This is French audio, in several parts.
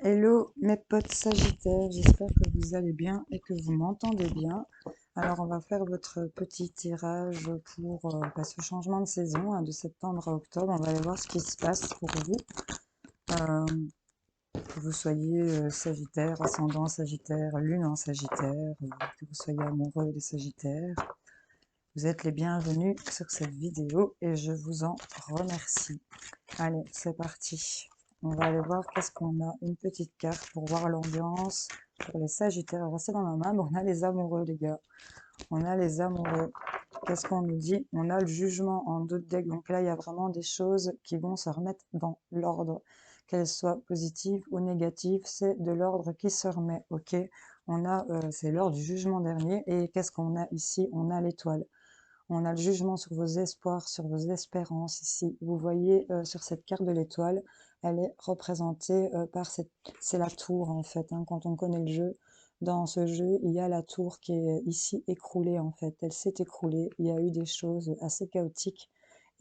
Hello mes potes Sagittaires, j'espère que vous allez bien et que vous m'entendez bien. Alors on va faire votre petit tirage pour ce changement de saison de septembre à octobre. On va aller voir ce qui se passe pour vous. Euh, que vous soyez Sagittaire, ascendant Sagittaire, lune en Sagittaire, que vous soyez amoureux des Sagittaires. Vous êtes les bienvenus sur cette vidéo et je vous en remercie. Allez, c'est parti. On va aller voir qu'est-ce qu'on a. Une petite carte pour voir l'ambiance pour les Sagittaires. Restez dans ma main. On a les amoureux, les gars. On a les amoureux. Qu'est-ce qu'on nous dit? On a le jugement en deux decks. Donc là, il y a vraiment des choses qui vont se remettre dans l'ordre. Qu'elles soient positives ou négatives, c'est de l'ordre qui se remet. Ok? On a, c'est l'ordre du jugement dernier. Et qu'est-ce qu'on a ici? On a l'étoile. On a le jugement sur vos espoirs, sur vos espérances ici. Vous voyez sur cette carte de l'étoile, elle est représentée par c'est la tour en fait. Quand on connaît le jeu, dans ce jeu, il y a la tour qui est ici écroulée en fait. Elle s'est écroulée. Il y a eu des choses assez chaotiques.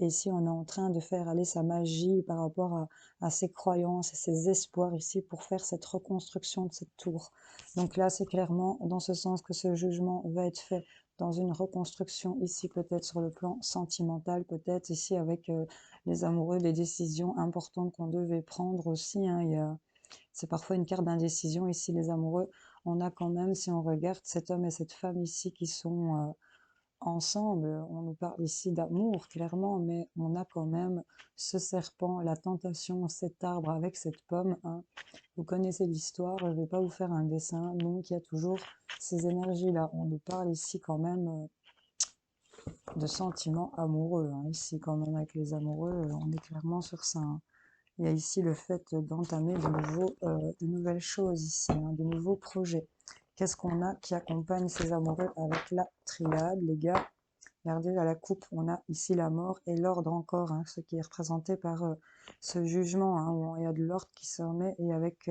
Et ici, on est en train de faire aller sa magie par rapport à ses croyances et ses espoirs ici pour faire cette reconstruction de cette tour. Donc là, c'est clairement dans ce sens que ce jugement va être fait dans une reconstruction ici, peut-être sur le plan sentimental, peut-être ici avec les amoureux, des décisions importantes qu'on devait prendre aussi. C'est parfois une carte d'indécision ici, les amoureux. On a quand même, si on regarde cet homme et cette femme ici qui sont ensemble, on nous parle ici d'amour, clairement, mais on a quand même ce serpent, la tentation, cet arbre avec cette pomme. Vous connaissez l'histoire, je ne vais pas vous faire un dessin, donc il y a toujours ces énergies-là. On nous parle ici quand même de sentiments amoureux. Ici, quand même, avec les amoureux, on est clairement sur ça. Il y a ici le fait d'entamer de nouvelles choses ici, de nouveaux projets. Qu'est-ce qu'on a qui accompagne ces amoureux avec la triade, les gars? Regardez à la coupe, on a ici la mort et l'ordre encore, ce qui est représenté par ce jugement, où il y a de l'ordre qui se remet, et avec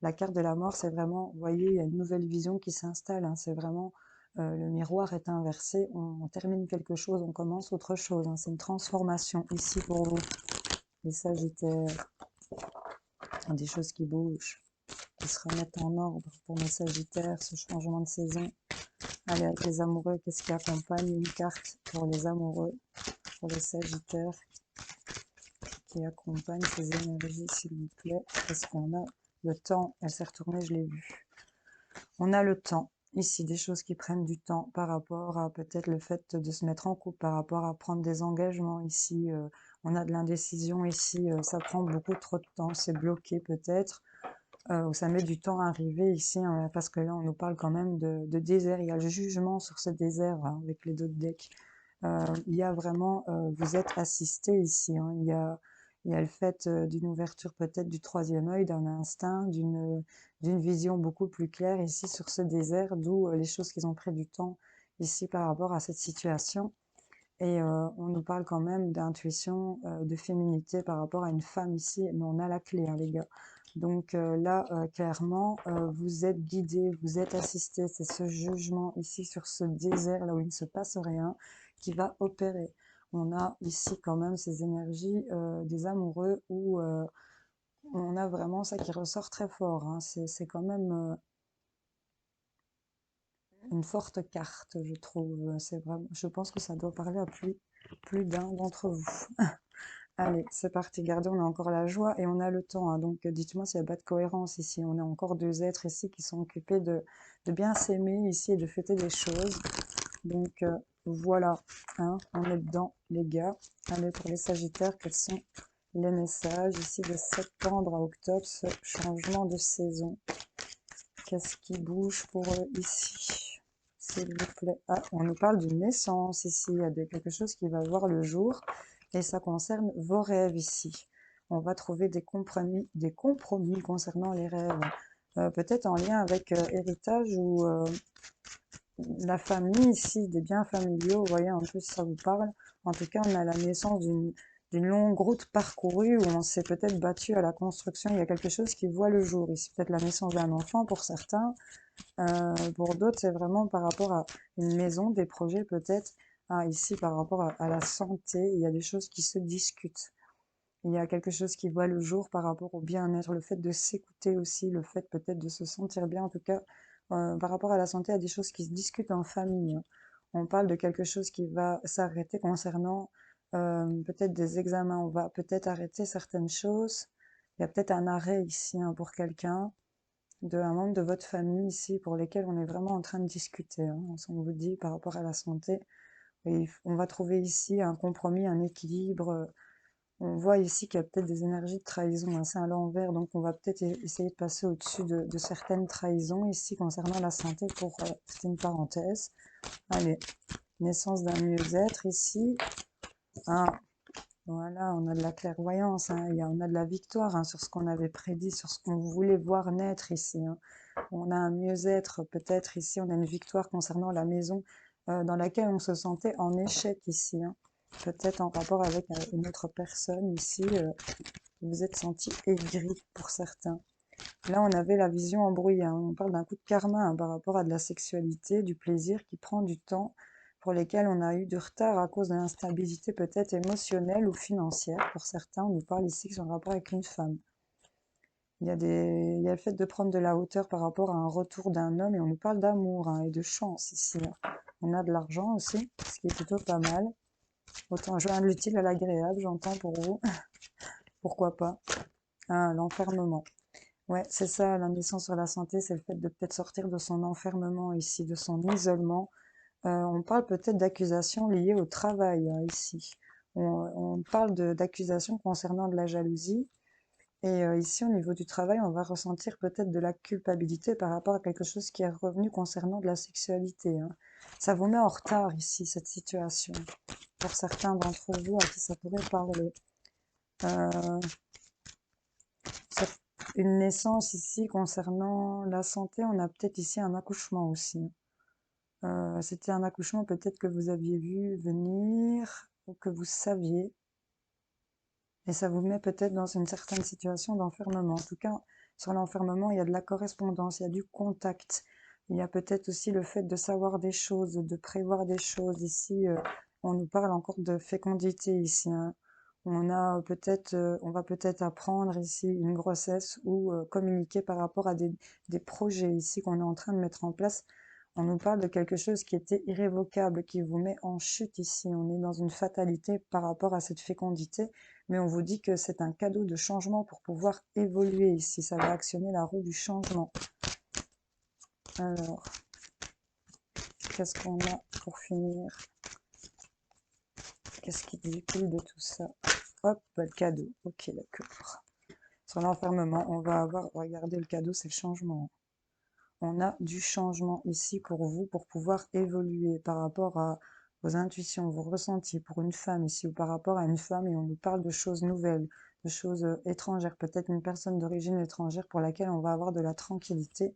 la carte de la mort, c'est vraiment, vous voyez, il y a une nouvelle vision qui s'installe, c'est vraiment, le miroir est inversé, on termine quelque chose, on commence autre chose, c'est une transformation ici pour vous, les Sagittaires, des choses qui bougent, qui se remettent en ordre pour mes Sagittaires, ce changement de saison. Allez, avec les amoureux, qu'est-ce qui accompagne une carte pour les amoureux, pour les Sagittaires, qui accompagne ces énergies, s'il vous plaît? Qu'est-ce qu'on a? Le temps, elle s'est retournée, je l'ai vu. On a le temps. Ici, des choses qui prennent du temps par rapport à peut-être le fait de se mettre en couple, par rapport à prendre des engagements. Ici, on a de l'indécision. Ici, ça prend beaucoup trop de temps, c'est bloqué peut-être. Où ça met du temps à arriver ici, parce que là, on nous parle quand même de désert. Il y a le jugement sur ce désert avec les deux decks. Il y a vraiment, vous êtes assisté ici. Il y a le fait d'une ouverture peut-être du troisième œil, d'un instinct, d'une vision beaucoup plus claire ici sur ce désert, d'où les choses qui ont pris du temps ici par rapport à cette situation. Et on nous parle quand même d'intuition, de féminité par rapport à une femme ici, mais on a la clé, les gars. Donc là, clairement, vous êtes guidés, vous êtes assistés. C'est ce jugement ici sur ce désert, là où il ne se passe rien, qui va opérer. On a ici quand même ces énergies des amoureux où on a vraiment ça qui ressort très fort. C'est quand même une forte carte, je trouve. C'est vraiment, je pense que ça doit parler à plus d'un d'entre vous. Allez, c'est parti. Regardez, on a encore la joie et on a le temps. Donc, dites-moi s'il n'y a pas de cohérence ici. On a encore deux êtres ici qui sont occupés de bien s'aimer ici et de fêter des choses. Donc, voilà. On est dedans, les gars. Allez, pour les Sagittaires, quels sont les messages ici de septembre à octobre, ce changement de saison? Qu'est-ce qui bouge pour eux ici, s'il vous plaît? Ah, on nous parle d'une naissance ici. Il y a quelque chose qui va voir le jour. Et ça concerne vos rêves ici. On va trouver des compromis concernant les rêves. Peut-être en lien avec héritage ou la famille ici, des biens familiaux. Vous voyez un peu si ça vous parle. En tout cas, on a la naissance d'une longue route parcourue où on s'est peut-être battu à la construction. Il y a quelque chose qui voit le jour ici. Peut-être la naissance d'un enfant pour certains. Pour d'autres, c'est vraiment par rapport à une maison, des projets peut-être. Ici, par rapport à la santé, il y a des choses qui se discutent. Il y a quelque chose qui voit le jour par rapport au bien-être, le fait de s'écouter aussi, le fait peut-être de se sentir bien. En tout cas, par rapport à la santé, il y a des choses qui se discutent en famille, hein. On parle de quelque chose qui va s'arrêter concernant peut-être des examens. On va peut-être arrêter certaines choses. Il y a peut-être un arrêt ici, hein, pour quelqu'un, de un membre de votre famille ici, pour lesquels on est vraiment en train de discuter, hein. On vous dit par rapport à la santé. Et on va trouver ici un compromis, un équilibre. On voit ici qu'il y a peut-être des énergies de trahison, hein, c'est à l'envers, donc on va peut-être essayer de passer au-dessus de certaines trahisons ici concernant la santé pour, c'était une parenthèse. Allez, naissance d'un mieux-être ici. Ah, voilà, on a de la clairvoyance, hein, on a de la victoire, hein, sur ce qu'on avait prédit, sur ce qu'on voulait voir naître ici, hein. On a un mieux-être peut-être ici, on a une victoire concernant la maison dans laquelle on se sentait en échec ici, hein. Peut-être en rapport avec une autre personne ici, vous vous êtes senti aigri pour certains. Là, on avait la vision embrouillée, hein. On parle d'un coup de karma, hein, par rapport à de la sexualité, du plaisir qui prend du temps, pour lesquels on a eu du retard à cause de l'instabilité peut-être émotionnelle ou financière. Pour certains, on nous parle ici que c'est en rapport avec une femme. Il y a le fait de prendre de la hauteur par rapport à un retour d'un homme, et on nous parle d'amour, hein, et de chance ici, hein. On a de l'argent aussi, ce qui est plutôt pas mal. Autant joindre l'utile à l'agréable, j'entends pour vous. Pourquoi pas. Ah, l'enfermement. Ouais, c'est ça, la naissance sur la santé, c'est le fait de peut-être sortir de son enfermement ici, de son isolement. On parle peut-être d'accusations liées au travail, hein, ici. On parle d'accusations concernant de la jalousie. Et ici, au niveau du travail, on va ressentir peut-être de la culpabilité par rapport à quelque chose qui est revenu concernant de la sexualité, hein. Ça vous met en retard ici, cette situation, pour certains d'entre vous à qui ça pourrait parler. Euh, une naissance ici concernant la santé, on a peut-être ici un accouchement aussi. C'était un accouchement peut-être que vous aviez vu venir ou que vous saviez, et ça vous met peut-être dans une certaine situation d'enfermement. En tout cas, sur l'enfermement, il y a de la correspondance, il y a du contact. Il y a peut-être aussi le fait de savoir des choses, de prévoir des choses. Ici, on nous parle encore de fécondité ici, hein. On va peut-être apprendre ici une grossesse ou communiquer par rapport à des projets ici qu'on est en train de mettre en place. On nous parle de quelque chose qui était irrévocable, qui vous met en chute ici. On est dans une fatalité par rapport à cette fécondité, mais on vous dit que c'est un cadeau de changement pour pouvoir évoluer ici. Ça va actionner la roue du changement. Alors, qu'est-ce qu'on a pour finir? Qu'est-ce qui découle de tout ça? Hop, le cadeau. Ok, d'accord. Sur l'enfermement, on va avoir, regardez, le cadeau, c'est le changement. On a du changement ici pour vous, pour pouvoir évoluer par rapport à vos intuitions, vos ressentis pour une femme ici, ou par rapport à une femme, et on nous parle de choses nouvelles, de choses étrangères, peut-être une personne d'origine étrangère pour laquelle on va avoir de la tranquillité.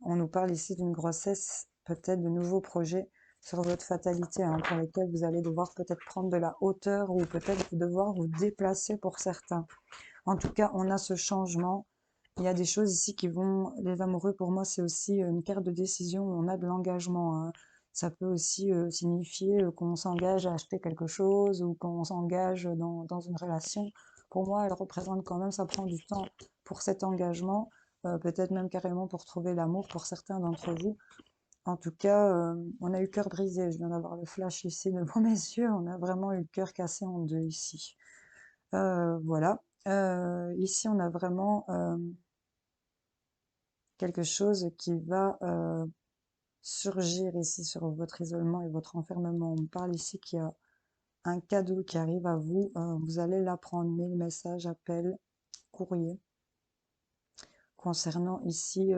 On nous parle ici d'une grossesse, peut-être de nouveaux projets sur votre fatalité, hein, pour lesquels vous allez devoir peut-être prendre de la hauteur ou peut-être devoir vous déplacer pour certains. En tout cas, on a ce changement. Il y a des choses ici qui vont... Les amoureux, pour moi, c'est aussi une carte de décision où on a de l'engagement, hein. Ça peut aussi signifier qu'on s'engage à acheter quelque chose ou qu'on s'engage dans une relation. Pour moi, elle représente quand même, ça prend du temps pour cet engagement, peut-être même carrément pour trouver l'amour pour certains d'entre vous. En tout cas, on a eu le cœur brisé. Je viens d'avoir le flash ici devant mes yeux. On a vraiment eu le cœur cassé en deux ici. Voilà. Ici, on a vraiment quelque chose qui va surgir ici sur votre isolement et votre enfermement. On me parle ici qu'il y a un cadeau qui arrive à vous. Vous allez l'apprendre, mail, message, appel, courrier, concernant ici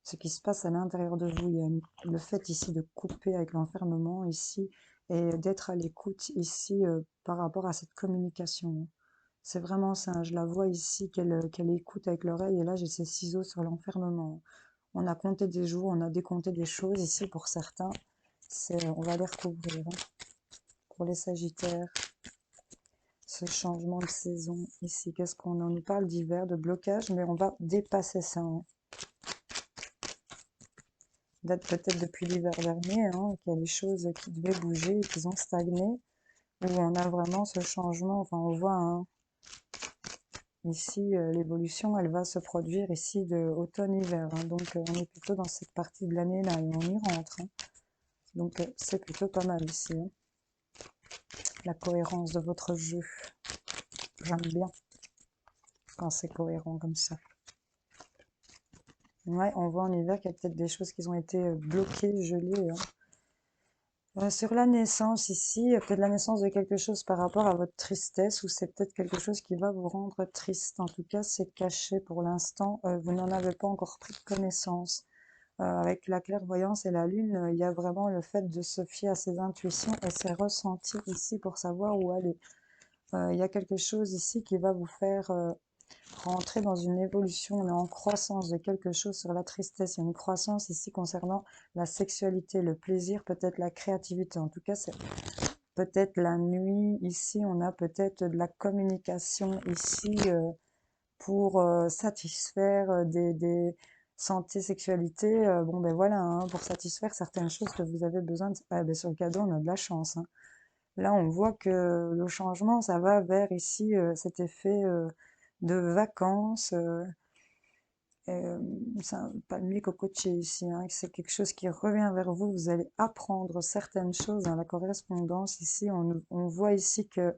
ce qui se passe à l'intérieur de vous. Il y a le fait ici de couper avec l'enfermement ici et d'être à l'écoute ici par rapport à cette communication. C'est vraiment ça, je la vois ici qu'elle écoute avec l'oreille, et là j'ai ces ciseaux sur l'enfermement. On a compté des jours, on a décompté des choses ici pour certains. On va les recouvrir, hein. Pour les Sagittaires, ce changement de saison ici, qu'est-ce qu'on en nous parle d'hiver, de blocage, mais on va dépasser ça, hein. Date peut-être depuis l'hiver dernier, hein, qu'il y a des choses qui devaient bouger et qui ont stagné, où on a vraiment ce changement, enfin on voit, hein, Ici, l'évolution, elle va se produire ici de automne-hiver, hein. Donc, on est plutôt dans cette partie de l'année là et on y rentre, hein. Donc, c'est plutôt pas mal ici, hein. La cohérence de votre jeu, j'aime bien quand c'est cohérent comme ça. Ouais, on voit en hiver qu'il y a peut-être des choses qui ont été bloquées, gelées, hein. Sur la naissance ici, il y a peut-être la naissance de quelque chose par rapport à votre tristesse ou c'est peut-être quelque chose qui va vous rendre triste. En tout cas, c'est caché pour l'instant. Vous n'en avez pas encore pris connaissance. Avec la clairvoyance et la lune, il y a vraiment le fait de se fier à ses intuitions et ses ressentis ici pour savoir où aller. Il y a quelque chose ici qui va vous faire rentrer dans une évolution, on est en croissance de quelque chose sur la tristesse. Il y a une croissance ici concernant la sexualité, le plaisir, peut-être la créativité. En tout cas, c'est peut-être la nuit. Ici, on a peut-être de la communication ici pour satisfaire des santé, sexualité. Bon, ben voilà, hein, pour satisfaire certaines choses que vous avez besoin de... Ah, ben, sur le cadeau, on a de la chance, hein. Là, on voit que le changement, ça va vers ici cet effet de vacances. C'est un palmier cocotier ici, hein. C'est quelque chose qui revient vers vous. Vous allez apprendre certaines choses dans la correspondance. Ici, on voit ici que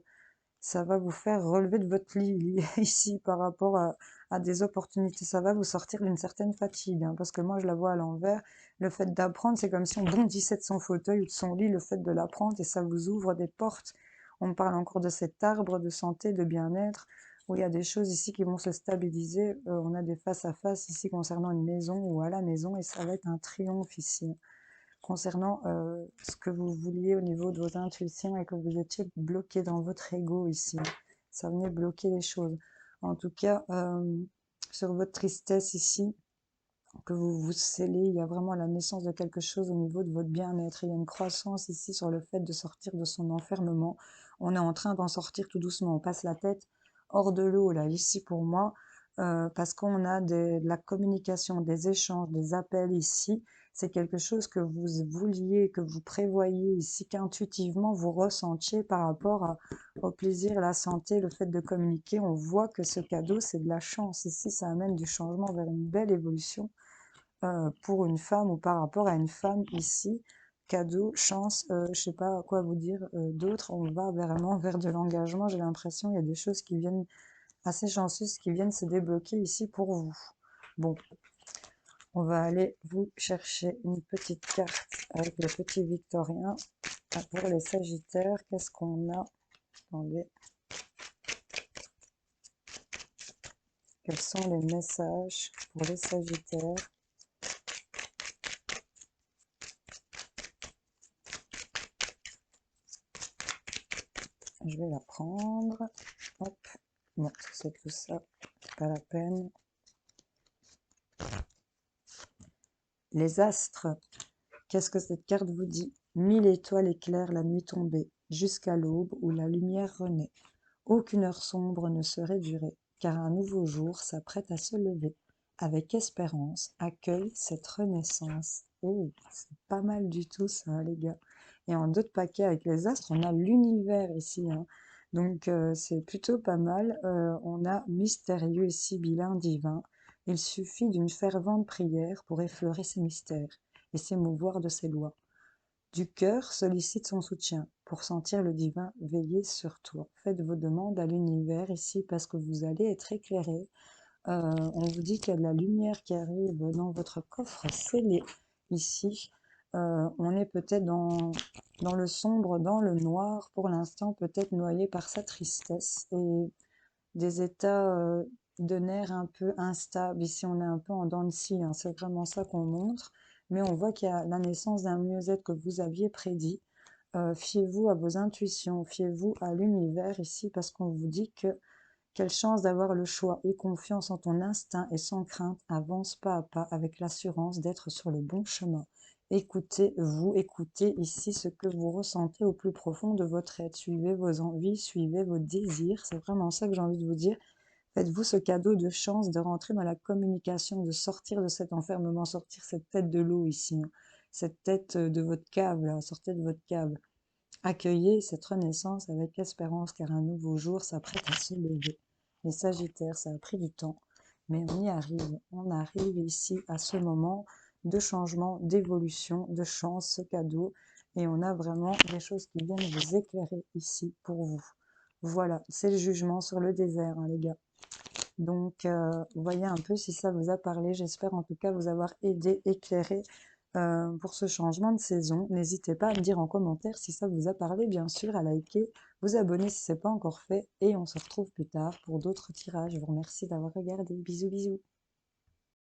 ça va vous faire relever de votre lit ici par rapport à des opportunités. Ça va vous sortir d'une certaine fatigue, hein, parce que moi, je la vois à l'envers. Le fait d'apprendre, c'est comme si on bondissait de son fauteuil ou de son lit, le fait de l'apprendre, et ça vous ouvre des portes. On parle encore de cet arbre de santé, de bien-être, où il y a des choses ici qui vont se stabiliser. On a des face-à-face ici concernant une maison ou à la maison, et ça va être un triomphe ici concernant ce que vous vouliez au niveau de vos intuitions et que vous étiez bloqué dans votre ego ici. Ça venait bloquer les choses. En tout cas, sur votre tristesse ici, que vous vous scellez, il y a vraiment la naissance de quelque chose au niveau de votre bien-être. Il y a une croissance ici sur le fait de sortir de son enfermement. On est en train d'en sortir tout doucement. On passe la tête hors de l'eau, là, ici pour moi, parce qu'on a de la communication, des échanges, des appels ici. C'est quelque chose que vous vouliez, que vous prévoyez ici, qu'intuitivement vous ressentiez par rapport au plaisir, la santé, le fait de communiquer. On voit que ce cadeau, c'est de la chance. Ici, ça amène du changement vers une belle évolution pour une femme ou par rapport à une femme ici. Cadeau, chance, je sais pas quoi vous dire d'autre. On va vraiment vers de l'engagement. J'ai l'impression il y a des choses qui viennent assez chanceuses qui viennent se débloquer ici pour vous. Bon, on va aller vous chercher une petite carte avec le petit Victorien pour les Sagittaires. Qu'est-ce qu'on a? Attendez. Quels sont les messages pour les Sagittaires? Je vais la prendre. Hop. Bon, c'est tout ça. C'est pas la peine. Les astres. Qu'est-ce que cette carte vous dit? 1000 étoiles éclairent la nuit tombée, jusqu'à l'aube où la lumière renaît. Aucune heure sombre ne serait durée, car un nouveau jour s'apprête à se lever. Avec espérance, accueille cette renaissance. Oh, c'est pas mal du tout ça, hein, les gars. Et en d'autres paquets avec les astres, on a l'univers ici, hein. Donc c'est plutôt pas mal. On a mystérieux et sibyllin divin. Il suffit d'une fervente prière pour effleurer ces mystères et s'émouvoir de ses lois. Du cœur sollicite son soutien pour sentir le divin veiller sur toi. Faites vos demandes à l'univers ici parce que vous allez être éclairé. On vous dit qu'il y a de la lumière qui arrive dans votre coffre scellé ici. On est peut-être dans le sombre, dans le noir, pour l'instant peut-être noyé par sa tristesse et des états de nerfs un peu instables. Ici, on est un peu en dents de scie, hein, c'est vraiment ça qu'on montre. Mais on voit qu'il y a la naissance d'un mieux-être que vous aviez prédit. Fiez-vous à vos intuitions, fiez-vous à l'univers ici, parce qu'on vous dit que quelle chance d'avoir le choix. Aie confiance en ton instinct et sans crainte, avance pas à pas avec l'assurance d'être sur le bon chemin. Écoutez-vous, écoutez ici ce que vous ressentez au plus profond de votre être. Suivez vos envies, suivez vos désirs. C'est vraiment ça que j'ai envie de vous dire. Faites-vous ce cadeau de chance de rentrer dans la communication, de sortir de cet enfermement, sortir cette tête de l'eau ici, hein. Cette tête de votre cave, là, sortez de votre cave. Accueillez cette renaissance avec espérance, car un nouveau jour s'apprête à se lever. Les Sagittaires, ça a pris du temps, mais on y arrive. On arrive ici à ce moment de changement, d'évolution, de chance, cadeau, et on a vraiment des choses qui viennent vous éclairer ici pour vous. Voilà, c'est le jugement sur le désert, hein, les gars. Donc, voyez un peu si ça vous a parlé. J'espère en tout cas vous avoir aidé, éclairé pour ce changement de saison. N'hésitez pas à me dire en commentaire si ça vous a parlé, bien sûr, à liker, vous abonner si ce n'est pas encore fait. Et on se retrouve plus tard pour d'autres tirages. Je vous remercie d'avoir regardé. Bisous, bisous.